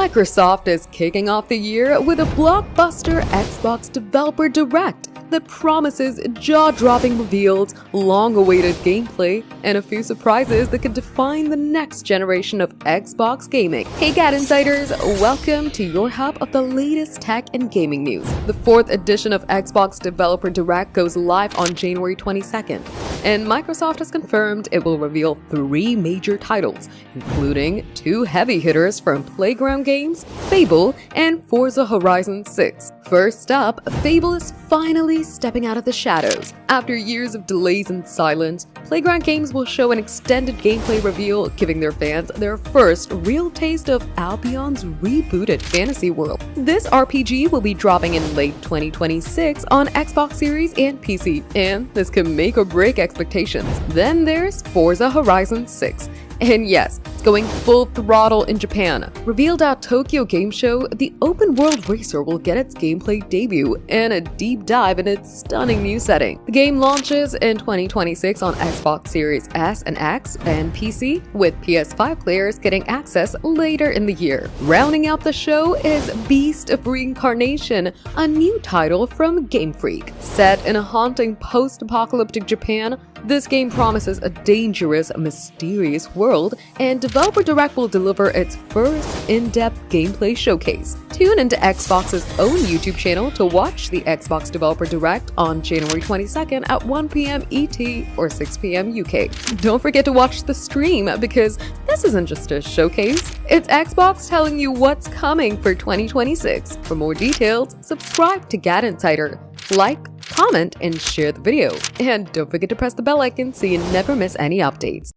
Microsoft is kicking off the year with a blockbuster Xbox Developer Direct that promises jaw-dropping reveals, long-awaited gameplay, and a few surprises that could define the next generation of Xbox gaming. Hey GadInsiders, welcome to your hub of the latest tech and gaming news. The 4th edition of Xbox Developer Direct goes live on January 22nd, and Microsoft has confirmed it will reveal 3 major titles, including 2 heavy hitters from Playground Games, Fable, and Forza Horizon 6. First up, Fable is finally stepping out of the shadows. After years of delays and silence, Playground Games will show an extended gameplay reveal, giving their fans their first real taste of Albion's rebooted fantasy world. This RPG will be dropping in late 2026 on Xbox Series and PC, and this can make or break expectations. Then there's Forza Horizon 6. And yes, it's going full throttle in Japan. Revealed at Tokyo Game Show, the open-world racer will get its gameplay debut and a deep dive in its stunning new setting. The game launches in 2026 on Xbox Series S and X and PC, with PS5 players getting access later in the year. Rounding out the show is Beast of Reincarnation, a new title from Game Freak. Set in a haunting post-apocalyptic Japan, this game promises a dangerous, mysterious world, and Developer Direct will deliver its first in-depth gameplay showcase. Tune into Xbox's own YouTube channel to watch the Xbox Developer Direct on January 22nd at 1 p.m. ET or 6 p.m. UK. Don't forget to watch the stream, because this isn't just a showcase, it's Xbox telling you what's coming for 2026. For more details, subscribe to GadInsider. Like, comment, and share the video. And don't forget to press the bell icon so you never miss any updates.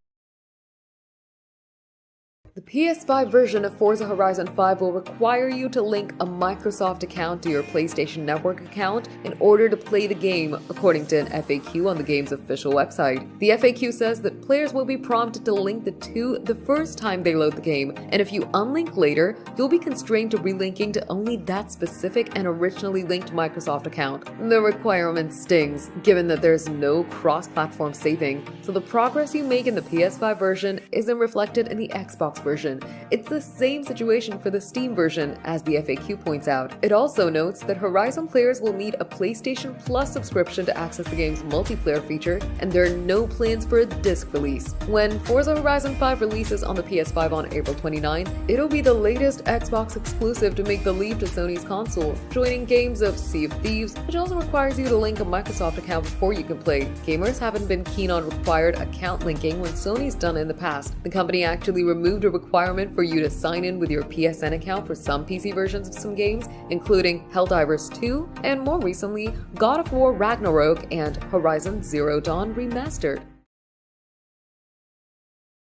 The PS5 version of Forza Horizon 5 will require you to link a Microsoft account to your PlayStation Network account in order to play the game, according to an FAQ on the game's official website. The FAQ says that players will be prompted to link the two the first time they load the game, and if you unlink later, you'll be constrained to relinking to only that specific and originally linked Microsoft account. The requirement stings, given that there's no cross-platform saving, so the progress you make in the PS5 version isn't reflected in the Xbox version. It's the same situation for the Steam version, as the FAQ points out. It also notes that Horizon players will need a PlayStation Plus subscription to access the game's multiplayer feature, and there are no plans for a disc release. When Forza Horizon 5 releases on the PS5 on April 29, it'll be the latest Xbox exclusive to make the leap to Sony's console, joining games of Sea of Thieves, which also requires you to link a Microsoft account before you can play. Gamers haven't been keen on required account linking when Sony's done it in the past. The company actually removed a requirement for you to sign in with your PSN account for some PC versions of some games, including Helldivers 2 and more recently God of War Ragnarok and Horizon Zero Dawn Remastered.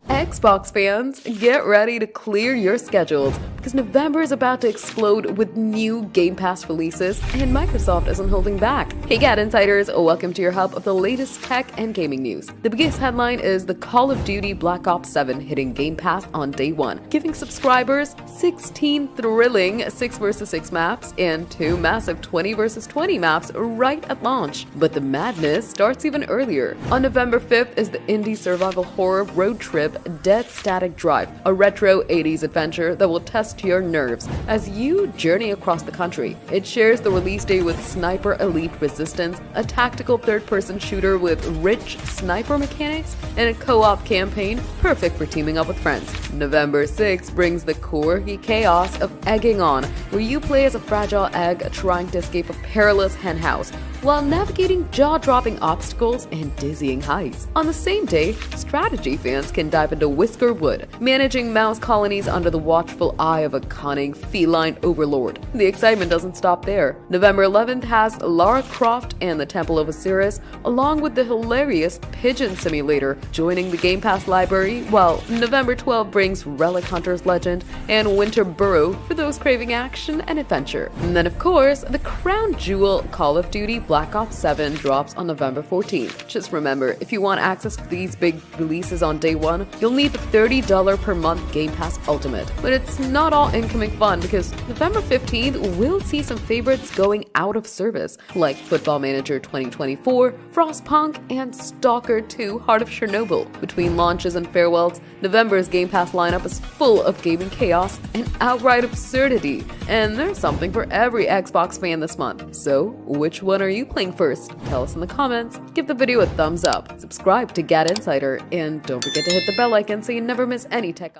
Xbox fans, get ready to clear your schedules, because November is about to explode with new Game Pass releases, and Microsoft isn't holding back. Hey GadInsiders, welcome to your hub of the latest tech and gaming news. The biggest headline is the Call of Duty Black Ops 7 hitting Game Pass on day 1, giving subscribers 16 thrilling 6 vs 6 maps and 2 massive 20 vs 20 maps right at launch. But the madness starts even earlier. On November 5th is the indie survival horror road trip Dead Static Drive, a retro 80s adventure that will test your nerves as you journey across the country. It shares the release date with Sniper Elite Resistance, a tactical third-person shooter with rich sniper mechanics and a co-op campaign perfect for teaming up with friends. November 6th brings the quirky chaos of Egging On, where you play as a fragile egg trying to escape a perilous henhouse while navigating jaw-dropping obstacles and dizzying heights. On the same day, strategy fans can dive into Whisker Wood, managing mouse colonies under the watchful eye of a cunning feline overlord. The excitement doesn't stop there. November 11th has Lara Croft and the Temple of Osiris, along with the hilarious Pigeon Simulator, joining the Game Pass library, while November 12th brings Relic Hunter's Legend and Winter Burrow for those craving action and adventure. And then of course, the crown jewel Call of Duty Black Ops 7 drops on November 14th. Just remember, if you want access to these big releases on day one, you'll need the $30 per month Game Pass Ultimate. But it's not all incoming fun, because November 15th will see some favorites going out of service, like Football Manager 2024, Frostpunk, and Stalker 2 Heart of Chernobyl. Between launches and farewells, November's Game Pass lineup is full of gaming chaos and outright absurdity. And there's something for every Xbox fan this month. So, which one are you playing first? Tell us in the comments, give the video a thumbs up, subscribe to GadInsider, and don't forget to hit the bell icon so you never miss any tech.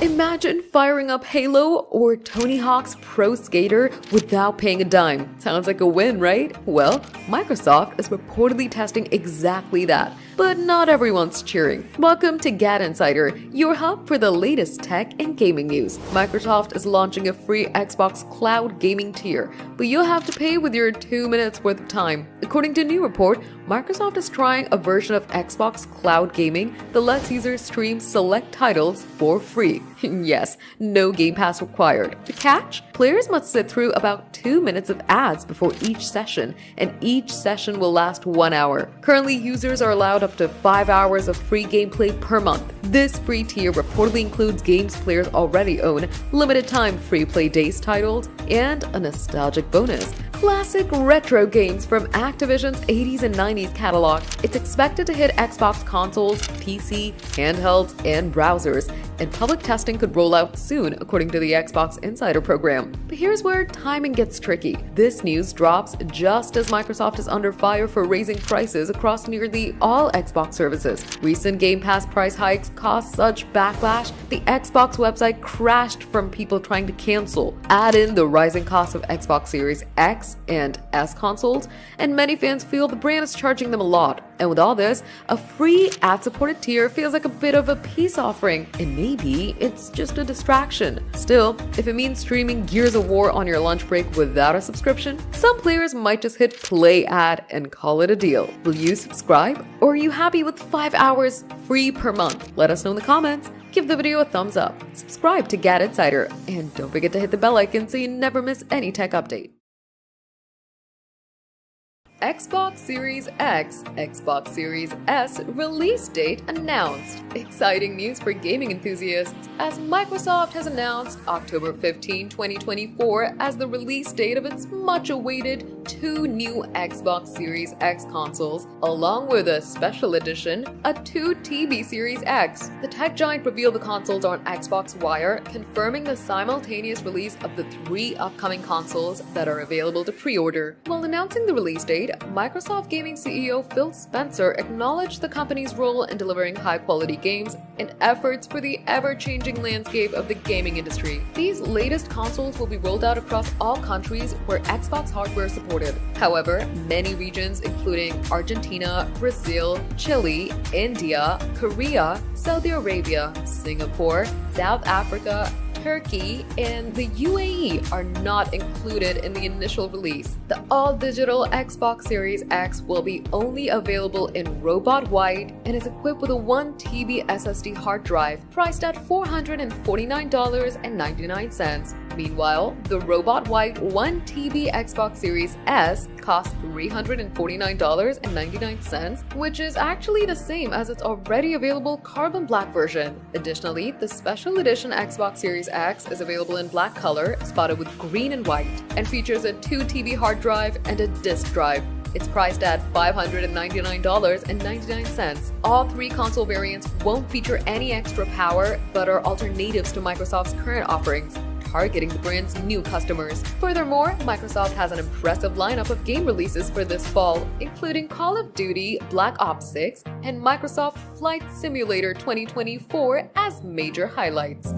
Imagine firing up Halo or Tony Hawk's Pro Skater without paying a dime. Sounds like a win, right? Well, Microsoft is reportedly testing exactly that. But not everyone's cheering. Welcome to GadInsider, your hub for the latest tech and gaming news. Microsoft is launching a free Xbox Cloud gaming tier, but you'll have to pay with your 2 minutes worth of time. According to a new report, Microsoft is trying a version of Xbox Cloud Gaming that lets users stream select titles for free. Yes, no Game Pass required. The catch? Players must sit through about 2 minutes of ads before each session, and each session will last 1 hour. Currently, users are allowed up to 5 hours of free gameplay per month. This free tier reportedly includes games players already own, limited time free play days titles, and a nostalgic bonus: classic retro games from Activision's 80s and 90s catalog. It's expected to hit Xbox consoles, PC, handhelds, and browsers, and public testing could roll out soon, according to the Xbox Insider program. But here's where timing gets tricky. This news drops just as Microsoft is under fire for raising prices across nearly all Xbox services. Recent Game Pass price hikes caused such backlash, the Xbox website crashed from people trying to cancel. Add in the rising cost of Xbox Series X and S consoles, and many fans feel the brand is charging them a lot. And with all this, a free ad-supported tier feels like a bit of a peace offering, and maybe it's just a distraction. Still, if it means streaming Gears of War on your lunch break without a subscription, some players might just hit play ad and call it a deal. Will you subscribe, or are you happy with 5 hours free per month? Let us know in the comments. Give the video a thumbs up, subscribe to GadInsider, and don't forget to hit the bell icon so you never miss any tech update. Xbox Series X, Xbox Series S release date announced. Exciting news for gaming enthusiasts, as Microsoft has announced October 15, 2024 as the release date of its much-awaited 2 new Xbox Series X consoles, along with a special edition, a 2 TB Series X. The tech giant revealed the consoles on Xbox Wire, confirming the simultaneous release of the 3 upcoming consoles that are available to pre-order. While announcing the release date, Microsoft Gaming CEO Phil Spencer acknowledged the company's role in delivering high-quality games and efforts for the ever-changing landscape of the gaming industry. These latest consoles will be rolled out across all countries where Xbox hardware is supported. However, many regions, including Argentina, Brazil, Chile, India, Korea, Saudi Arabia, Singapore, South Africa, Turkey, and the UAE are not included in the initial release. The all-digital Xbox Series X will be only available in Robot White and is equipped with a 1 TB SSD hard drive, priced at $449.99. Meanwhile, the Robot White 1 TB Xbox Series S costs $349.99, which is actually the same as its already available Carbon Black version. Additionally, the special edition Xbox Series X is available in black color, spotted with green and white, and features a 2 TB hard drive and a disk drive. It's priced at $599.99. All 3 console variants won't feature any extra power, but are alternatives to Microsoft's current offerings, targeting the brand's new customers. Furthermore, Microsoft has an impressive lineup of game releases for this fall, including Call of Duty, Black Ops 6, and Microsoft Flight Simulator 2024 as major highlights.